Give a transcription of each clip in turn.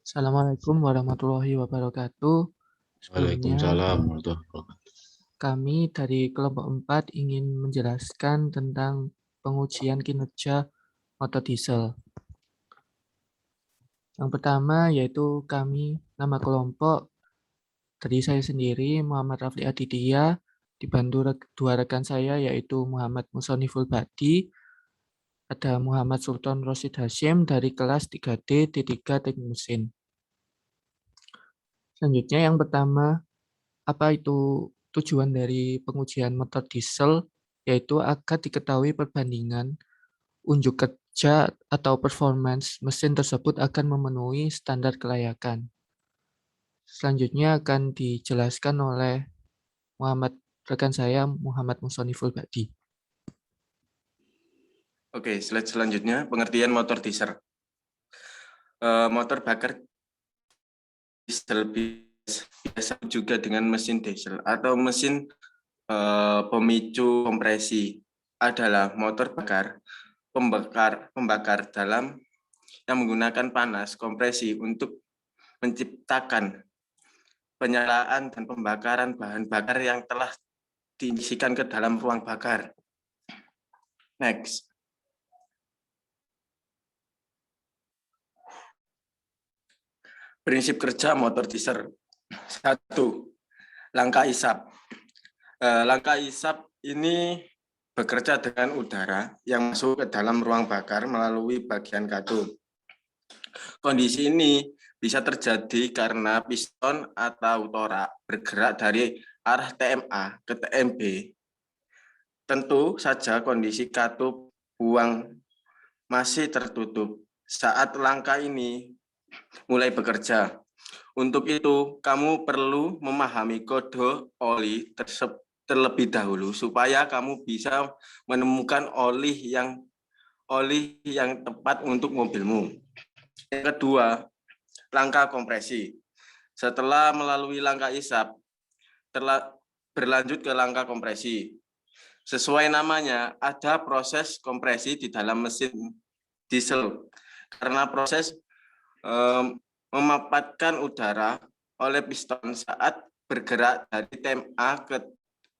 Assalamualaikum warahmatullahi wabarakatuh. Sebelumnya, Waalaikumsalam warahmatullahi wabarakatuh. kami dari kelompok 4 ingin menjelaskan tentang pengujian kinerja motor diesel. Yang pertama yaitu nama kelompok dari saya sendiri, Muhammad Rafli Aditya, dibantu dua rekan saya yaitu Muhammad Musoniful Badi, ada Muhammad Sultan Rosid Hashim dari kelas 3D D3 Teknik Mesin. Selanjutnya yang pertama, apa itu tujuan dari pengujian motor diesel, yaitu agar diketahui perbandingan unjuk kerja atau performance mesin tersebut akan memenuhi standar kelayakan. Selanjutnya akan dijelaskan oleh rekan saya Muhammad Musoniful Badi. Oke, slide selanjutnya pengertian motor diesel. Motor bakar diesel biasa juga dengan mesin diesel atau mesin pemicu kompresi adalah motor pembakar dalam yang menggunakan panas kompresi untuk menciptakan penyalaan dan pembakaran bahan bakar yang telah diisikan ke dalam ruang bakar. Next. Prinsip kerja motor diesel. 1. Langkah isap. Langkah isap ini bekerja dengan udara yang masuk ke dalam ruang bakar melalui bagian katup. Kondisi ini bisa terjadi karena piston atau torak bergerak dari arah TMA ke TMB. Tentu saja kondisi katup buang masih tertutup saat langkah ini mulai bekerja. Untuk itu, kamu perlu memahami kode oli terlebih dahulu supaya kamu bisa menemukan oli yang tepat untuk mobilmu. Yang kedua, langkah kompresi. Setelah melalui langkah isap, berlanjut ke langkah kompresi. Sesuai namanya, ada proses kompresi di dalam mesin diesel. Karena proses memanfaatkan udara oleh piston saat bergerak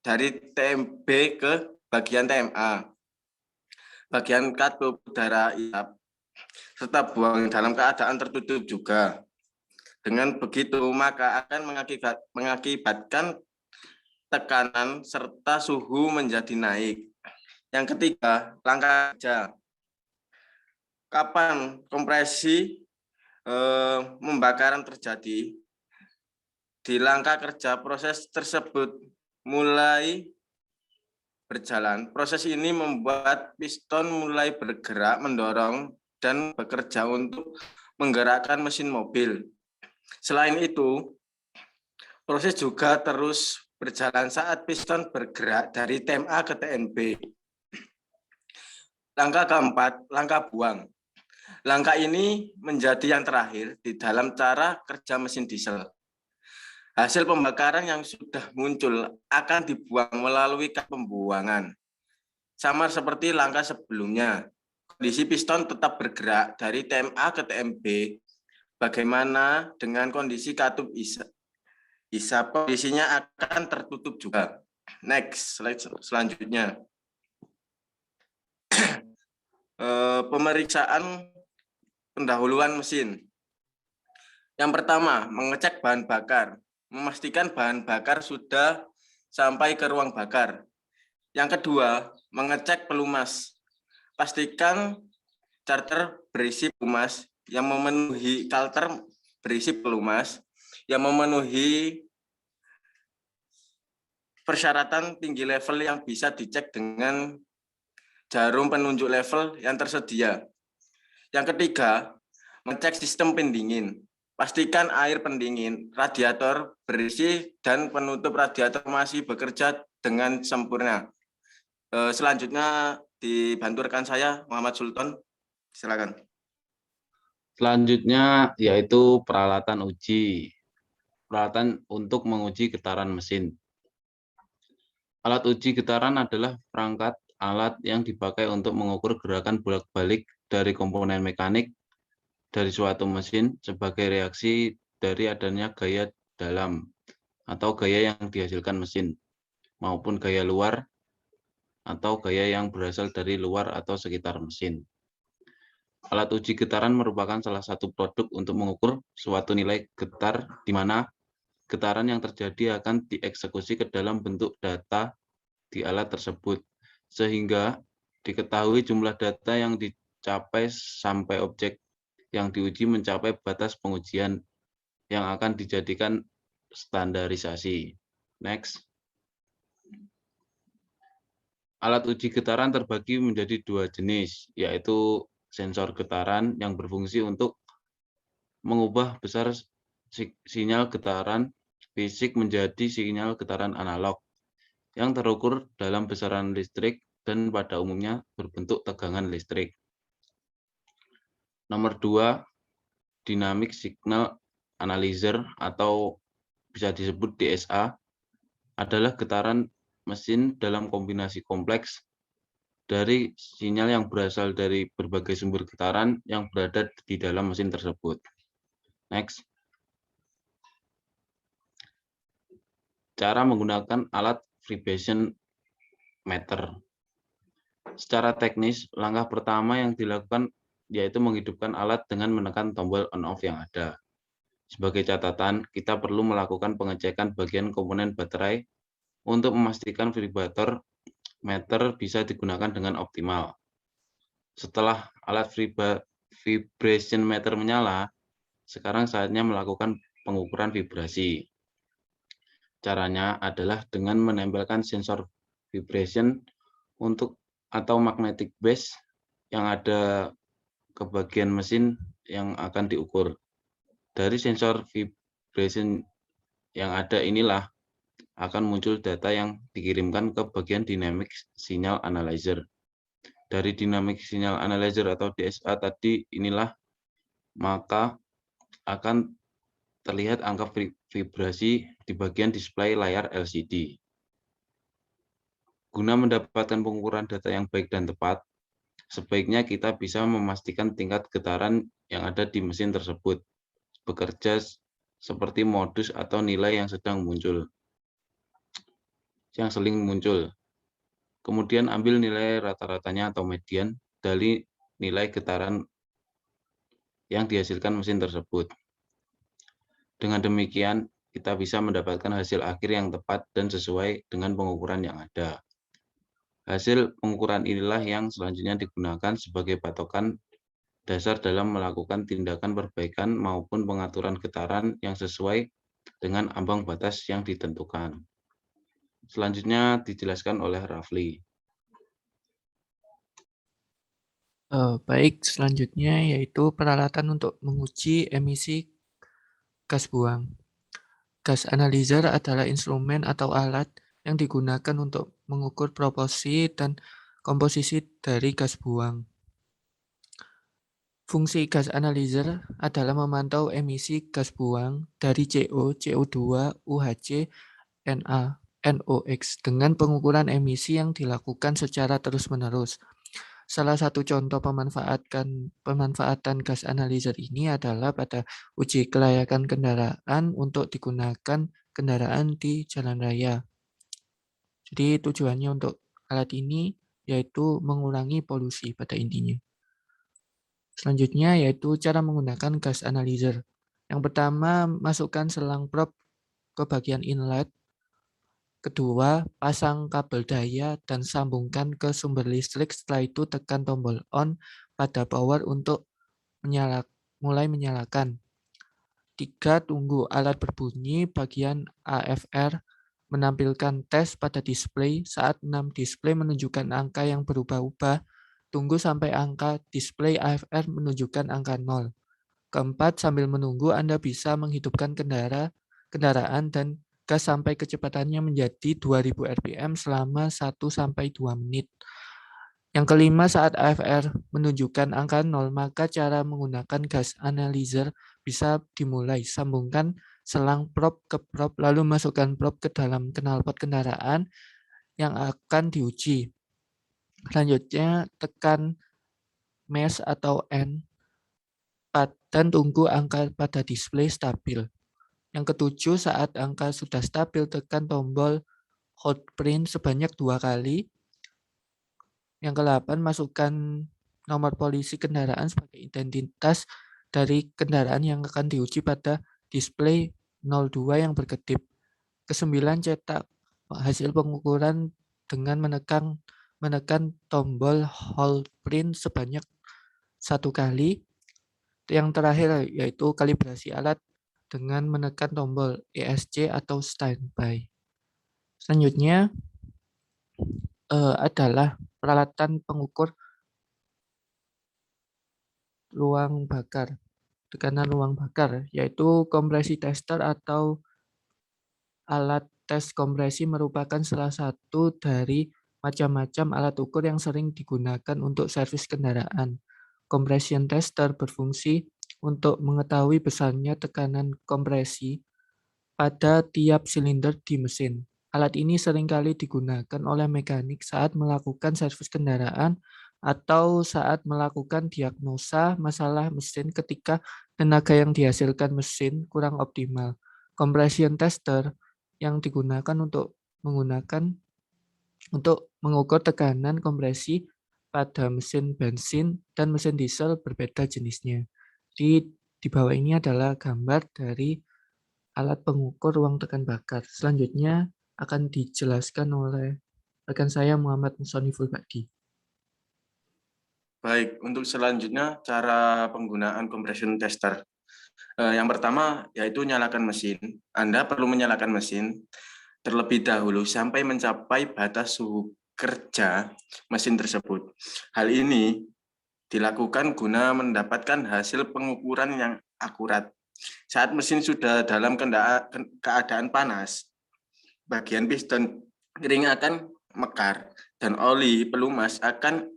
dari TMB ke bagian TMA. Bagian katup udara isap serta buang dalam keadaan tertutup juga. Dengan begitu, maka akan mengakibatkan tekanan serta suhu menjadi naik. Yang ketiga, langkah kerja. Kapan kompresi pembakaran terjadi? Di langkah kerja, proses tersebut mulai berjalan. Proses ini membuat piston mulai bergerak, mendorong, dan bekerja untuk menggerakkan mesin mobil. Selain itu, proses juga terus berjalan saat piston bergerak dari TMA ke TNB. Langkah keempat, langkah buang. Langkah ini menjadi yang terakhir di dalam cara kerja mesin diesel. Hasil pembakaran yang sudah muncul akan dibuang melalui kap pembuangan. Sama seperti langkah sebelumnya, kondisi piston tetap bergerak dari TMA ke TMB. Bagaimana dengan kondisi katup isap? Kondisinya akan tertutup juga. Next, slide selanjutnya. Pemeriksaan pendahuluan mesin. Yang pertama, mengecek bahan bakar. Memastikan bahan bakar sudah sampai ke ruang bakar. Yang kedua, mengecek pelumas. Pastikan charter berisi pelumas yang memenuhi kalter berisi pelumas yang memenuhi persyaratan tinggi level yang bisa dicek dengan jarum penunjuk level yang tersedia. Yang ketiga, mengecek sistem pendingin. Pastikan air pendingin, radiator berisi, dan penutup radiator masih bekerja dengan sempurna. Selanjutnya dibantu rekan saya, Muhammad Sultan. Silakan. Selanjutnya yaitu peralatan uji. Peralatan untuk menguji getaran mesin. Alat uji getaran adalah perangkat alat yang dipakai untuk mengukur gerakan bolak-balik dari komponen mekanik dari suatu mesin sebagai reaksi dari adanya gaya dalam atau gaya yang dihasilkan mesin, maupun gaya luar atau gaya yang berasal dari luar atau sekitar mesin. Alat uji getaran merupakan salah satu produk untuk mengukur suatu nilai getar di mana getaran yang terjadi akan dieksekusi ke dalam bentuk data di alat tersebut, sehingga diketahui jumlah data yang dicapai sampai objek yang diuji mencapai batas pengujian yang akan dijadikan standarisasi. Next. Alat uji getaran terbagi menjadi dua jenis, yaitu sensor getaran yang berfungsi untuk mengubah besar sinyal getaran fisik menjadi sinyal getaran analog yang terukur dalam besaran listrik dan pada umumnya berbentuk tegangan listrik. Nomor 2, Dynamic Signal Analyzer atau bisa disebut DSA adalah getaran mesin dalam kombinasi kompleks dari sinyal yang berasal dari berbagai sumber getaran yang berada di dalam mesin tersebut. Next. Cara menggunakan alat vibration meter. Secara teknis, langkah pertama yang dilakukan yaitu menghidupkan alat dengan menekan tombol on-off yang ada. Sebagai catatan, kita perlu melakukan pengecekan bagian komponen baterai untuk memastikan vibrator meter bisa digunakan dengan optimal. Setelah alat vibration meter menyala, sekarang saatnya melakukan pengukuran vibrasi. Caranya adalah dengan menempelkan sensor vibration atau magnetic base yang ada ke bagian mesin yang akan diukur. Dari sensor vibration yang ada inilah akan muncul data yang dikirimkan ke bagian dynamic signal analyzer. Dari dynamic signal analyzer atau DSA tadi inilah maka akan terlihat angka vibrasi di bagian display layar LCD. Guna mendapatkan pengukuran data yang baik dan tepat, sebaiknya kita bisa memastikan tingkat getaran yang ada di mesin tersebut bekerja seperti modus atau nilai yang sedang muncul, yang seling muncul. Kemudian ambil nilai rata-ratanya atau median dari nilai getaran yang dihasilkan mesin tersebut. Dengan demikian, kita bisa mendapatkan hasil akhir yang tepat dan sesuai dengan pengukuran yang ada. Hasil pengukuran inilah yang selanjutnya digunakan sebagai patokan dasar dalam melakukan tindakan perbaikan maupun pengaturan getaran yang sesuai dengan ambang batas yang ditentukan. Selanjutnya dijelaskan oleh Rafli. Baik, selanjutnya yaitu peralatan untuk menguji emisi gas buang. Gas analyzer adalah instrumen atau alat yang digunakan untuk mengukur proporsi dan komposisi dari gas buang. Fungsi gas analyzer adalah memantau emisi gas buang dari CO, CO2, UHC, Na, NOx dengan pengukuran emisi yang dilakukan secara terus-menerus. Salah satu contoh pemanfaatan gas analyzer ini adalah pada uji kelayakan kendaraan untuk digunakan kendaraan di jalan raya. Jadi tujuannya untuk alat ini yaitu mengurangi polusi pada intinya. Selanjutnya yaitu cara menggunakan gas analyzer. Yang pertama, masukkan selang probe ke bagian inlet. Kedua, pasang kabel daya dan sambungkan ke sumber listrik. Setelah itu tekan tombol on pada power untuk mulai menyalakan. 3. Tunggu alat berbunyi. Bagian AFR menampilkan tes pada display. Saat 6 display menunjukkan angka yang berubah-ubah, tunggu sampai angka display AFR menunjukkan angka 0. Keempat, sambil menunggu Anda bisa menghidupkan kendaraan dan gas sampai kecepatannya menjadi 2000 rpm selama 1-2 menit. Yang kelima, saat AFR menunjukkan angka 0, maka cara menggunakan gas analyzer bisa dimulai. Sambungkan selang probe ke probe, lalu masukkan probe ke dalam knalpot kendaraan yang akan diuji. Selanjutnya, tekan mesh atau N pada dan tunggu angka pada display stabil. Yang ketujuh, saat angka sudah stabil, tekan tombol hold print sebanyak 2 kali. Yang ke-8, masukkan nomor polisi kendaraan sebagai identitas dari kendaraan yang akan diuji pada display 02 yang berkedip. Ke-9, cetak hasil pengukuran dengan menekan tombol hold print sebanyak 1 kali. Yang terakhir yaitu kalibrasi alat dengan menekan tombol ESC atau standby. Selanjutnya adalah peralatan pengukur ruang bakar, tekanan ruang bakar, yaitu kompresi tester atau alat tes kompresi merupakan salah satu dari macam-macam alat ukur yang sering digunakan untuk servis kendaraan. Compression tester berfungsi untuk mengetahui besarnya tekanan kompresi pada tiap silinder di mesin. Alat ini seringkali digunakan oleh mekanik saat melakukan servis kendaraan atau saat melakukan diagnosa masalah mesin ketika tenaga yang dihasilkan mesin kurang optimal. Compression tester yang digunakan untuk mengukur tekanan kompresi pada mesin bensin dan mesin diesel berbeda jenisnya. Di bawah ini adalah gambar dari alat pengukur ruang tekan bakar. Selanjutnya akan dijelaskan oleh rekan saya Muhammad Musoniful Badi. Baik, untuk selanjutnya cara penggunaan compression tester. Yang pertama yaitu nyalakan mesin. Anda perlu menyalakan mesin terlebih dahulu sampai mencapai batas suhu kerja mesin tersebut. Hal ini dilakukan guna mendapatkan hasil pengukuran yang akurat. Saat mesin sudah dalam keadaan panas, bagian piston ring akan mekar dan oli pelumas akan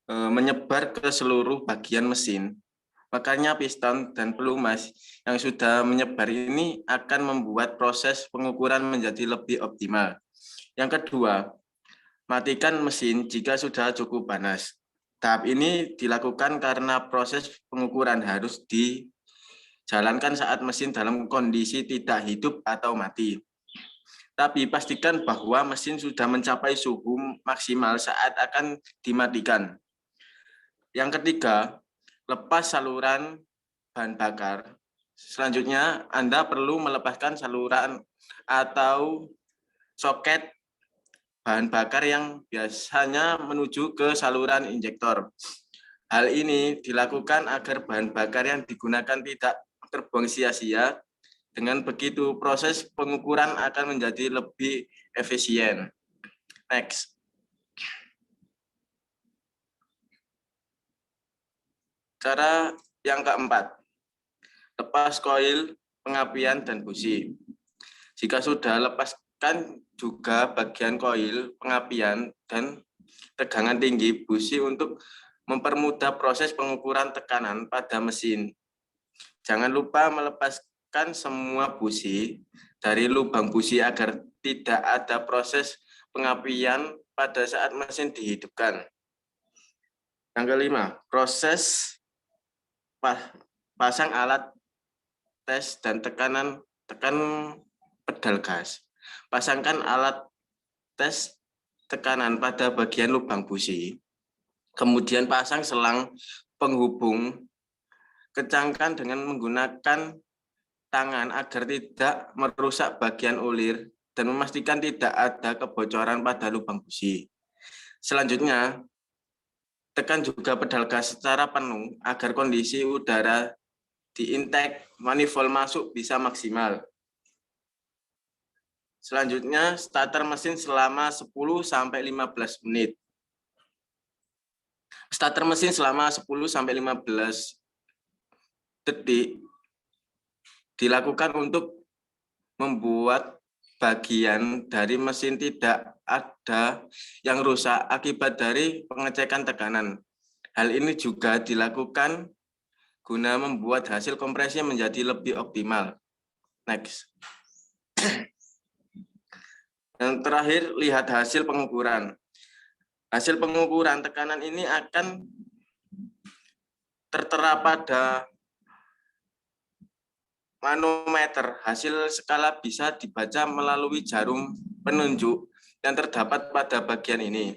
menyebar ke seluruh bagian mesin. Makanya piston dan pelumas yang sudah menyebar ini akan membuat proses pengukuran menjadi lebih optimal. Yang kedua, matikan mesin jika sudah cukup panas. Tahap ini dilakukan karena proses pengukuran harus dijalankan saat mesin dalam kondisi tidak hidup atau mati. Tapi pastikan bahwa mesin sudah mencapai suhu maksimal saat akan dimatikan. Yang ketiga, lepas saluran bahan bakar. Selanjutnya, Anda perlu melepaskan saluran atau soket bahan bakar yang biasanya menuju ke saluran injektor. Hal ini dilakukan agar bahan bakar yang digunakan tidak terbuang sia-sia. Dengan begitu, proses pengukuran akan menjadi lebih efisien. Next. Cara yang keempat, lepas koil, pengapian, dan busi. Jika sudah, lepaskan juga bagian koil, pengapian, dan tegangan tinggi busi untuk mempermudah proses pengukuran tekanan pada mesin. Jangan lupa melepaskan semua busi dari lubang busi agar tidak ada proses pengapian pada saat mesin dihidupkan. Yang kelima, proses pasang alat tes dan tekan pedal gas. Pasangkan alat tes tekanan pada bagian lubang busi. Kemudian pasang selang penghubung. Kencangkan dengan menggunakan tangan agar tidak merusak bagian ulir dan memastikan tidak ada kebocoran pada lubang busi. Selanjutnya, tekan juga pedal gas secara penuh agar kondisi udara di intake manifold masuk bisa maksimal. Selanjutnya, starter mesin selama 10-15 menit. Starter mesin selama 10-15 detik dilakukan untuk membuat bagian dari mesin tidak ada yang rusak akibat dari pengecekan tekanan. Hal ini juga dilakukan guna membuat hasil kompresi menjadi lebih optimal. Next. Yang terakhir, lihat hasil pengukuran. Hasil pengukuran tekanan ini akan tertera pada manometer. Hasil skala bisa dibaca melalui jarum penunjuk yang terdapat pada bagian ini.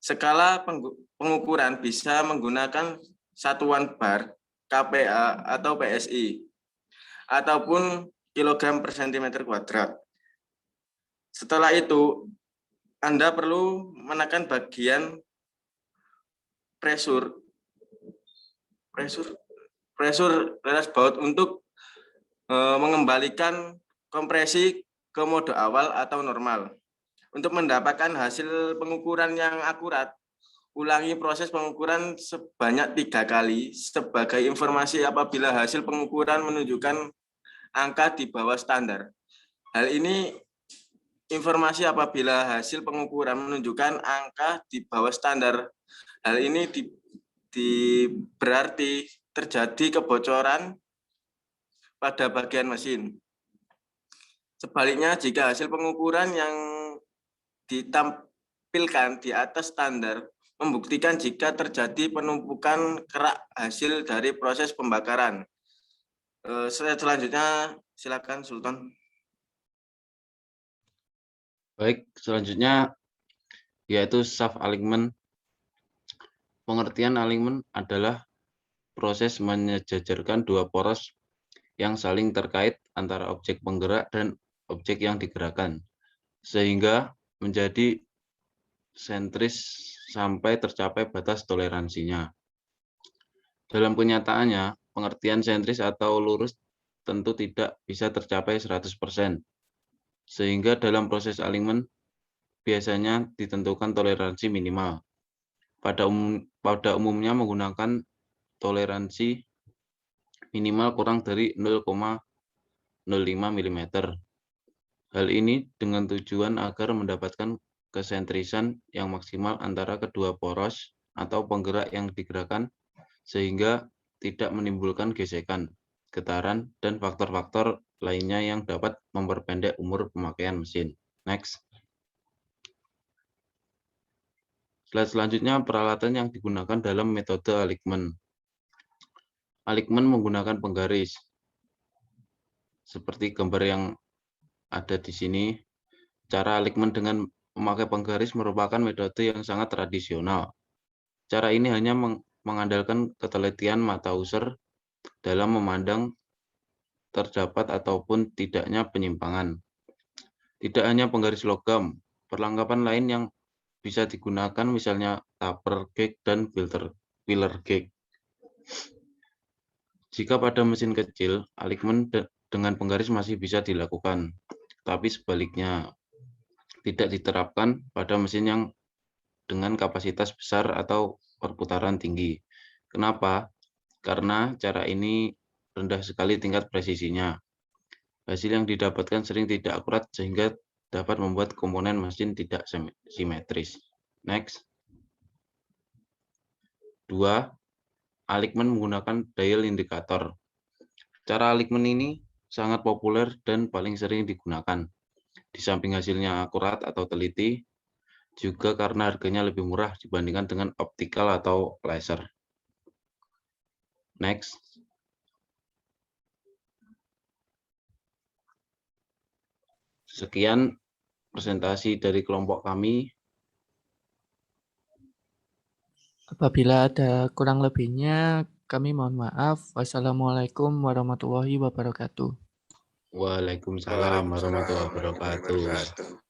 Skala pengukuran bisa menggunakan satuan bar, kPa atau PSI, ataupun kilogram per sentimeter kuadrat. Setelah itu, Anda perlu menekan bagian pressure reras baut untuk mengembalikan kompresi ke mode awal atau normal. Untuk mendapatkan hasil pengukuran yang akurat, ulangi proses pengukuran sebanyak 3 kali sebagai informasi apabila hasil pengukuran menunjukkan angka di bawah standar. Hal ini informasi apabila hasil pengukuran menunjukkan angka di bawah standar. Hal ini berarti terjadi kebocoran pada bagian mesin. Sebaliknya, jika hasil pengukuran yang ditampilkan di atas standar membuktikan jika terjadi penumpukan kerak hasil dari proses pembakaran. Selanjutnya, silakan Sultan. Baik, selanjutnya yaitu shaft alignment. Pengertian alignment adalah proses menyejajarkan dua poros yang saling terkait antara objek penggerak dan objek yang digerakkan, sehingga menjadi sentris sampai tercapai batas toleransinya. Dalam kenyataannya, pengertian sentris atau lurus tentu tidak bisa tercapai 100%, sehingga dalam proses alignment biasanya ditentukan toleransi minimal. Pada umumnya menggunakan toleransi minimal kurang dari 0,05 mm. Hal ini dengan tujuan agar mendapatkan kesentrisan yang maksimal antara kedua poros atau penggerak yang digerakkan, sehingga tidak menimbulkan gesekan, getaran, dan faktor-faktor lainnya yang dapat memperpendek umur pemakaian mesin. Next. Slide selanjutnya, peralatan yang digunakan dalam metode alignment. Alignment menggunakan penggaris. Seperti gambar yang ada di sini, cara alignment dengan memakai penggaris merupakan metode yang sangat tradisional. Cara ini hanya mengandalkan ketelitian mata user dalam memandang terdapat ataupun tidaknya penyimpangan. Tidak hanya penggaris logam, perlengkapan lain yang bisa digunakan misalnya taper gauge dan filler gauge. Jika pada mesin kecil, alignment dengan penggaris masih bisa dilakukan, tapi sebaliknya tidak diterapkan pada mesin yang dengan kapasitas besar atau perputaran tinggi. Kenapa? Karena cara ini rendah sekali tingkat presisinya. Hasil yang didapatkan sering tidak akurat sehingga dapat membuat komponen mesin tidak simetris. Next. 2. Alignment menggunakan dial indikator. Cara alignment ini sangat populer dan paling sering digunakan. Di samping hasilnya akurat atau teliti, juga karena harganya lebih murah dibandingkan dengan optikal atau laser. Next. Sekian presentasi dari kelompok kami. Apabila ada kurang lebihnya, kami mohon maaf. Wassalamualaikum warahmatullahi wabarakatuh. Waalaikumsalam warahmatullahi wabarakatuh.